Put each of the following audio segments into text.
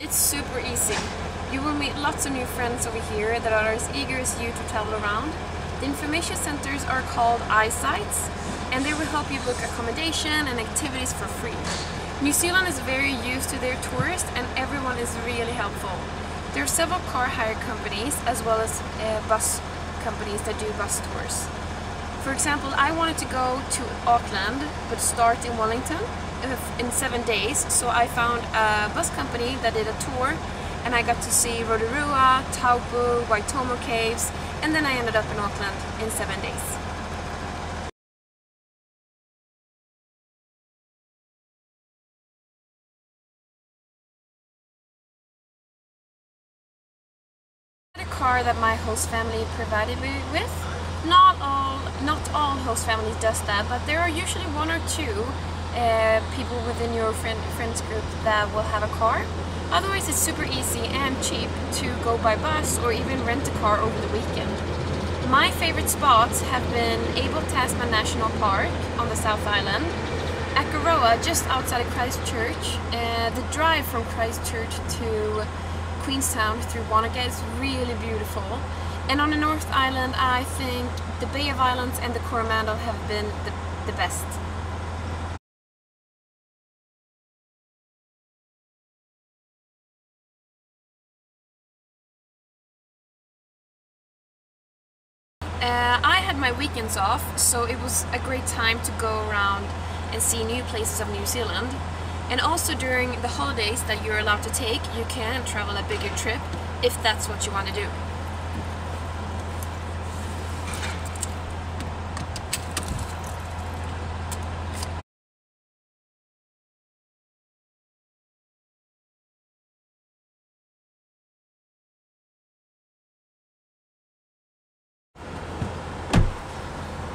It's super easy. You will meet lots of new friends over here that are as eager as you to travel around. The information centers are called eyesights, and they will help you book accommodation and activities for free. New Zealand is very used to their tourists, and everyone is really helpful. There are several car hire companies as well as bus companies that do bus tours. For example, I wanted to go to Auckland but start in Wellington in 7 days, so I found a bus company that did a tour, and I got to see Rotorua, Taupo, Waitomo Caves, and then I ended up in Auckland in 7 days. The car that my host family provided me with. Not all host families does that, but there are usually one or two people within your friends group that will have a car. Otherwise, it's super easy and cheap to go by bus or even rent a car over the weekend. My favorite spots have been Abel Tasman National Park on the South Island, Akaroa just outside of Christchurch. The drive from Christchurch to Queenstown through Wanaka is really beautiful. And on the North Island, I think the Bay of Islands and the Coromandel have been the best. I had my weekends off, so it was a great time to go around and see new places of New Zealand. And also during the holidays that you're allowed to take, you can travel a bigger trip if that's what you want to do.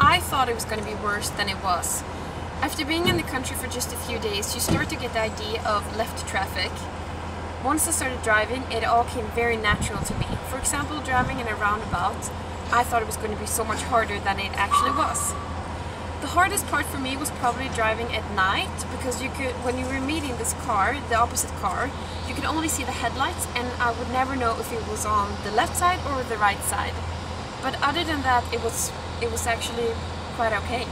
I thought it was going to be worse than it was. After being in the country for just a few days, you start to get the idea of left traffic. Once I started driving, it all came very natural to me. For example, driving in a roundabout, I thought it was going to be so much harder than it actually was. The hardest part for me was probably driving at night, because when you were meeting this car, the opposite car, you could only see the headlights, and I would never know if it was on the left side or the right side. But other than that, it was actually quite okay.